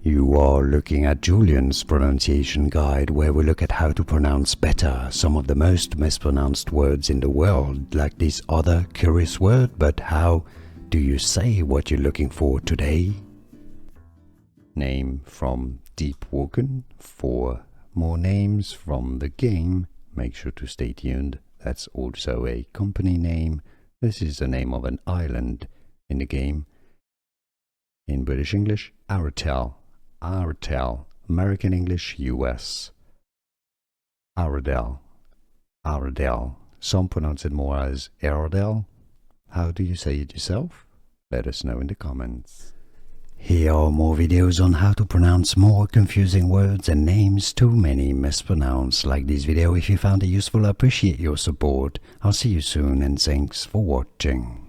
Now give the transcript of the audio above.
You are looking at Julian's pronunciation guide, where we look at how to pronounce better some of the most mispronounced words in the world, like this other curious word. But how do you say what you're looking for today? Name from Deepwoken. For more names from the game, make sure to stay tuned. That's also a company name. This is the name of an island in the game. In British English, Aratel. Aratel. American English, US. Aratel. Aratel. Some pronounce it more as Aratel. How do you say it yourself? Let us know in the comments. Here are more videos on how to pronounce more confusing words and names too many mispronounced. Like this video if you found it useful. I appreciate your support. I'll see you soon and thanks for watching.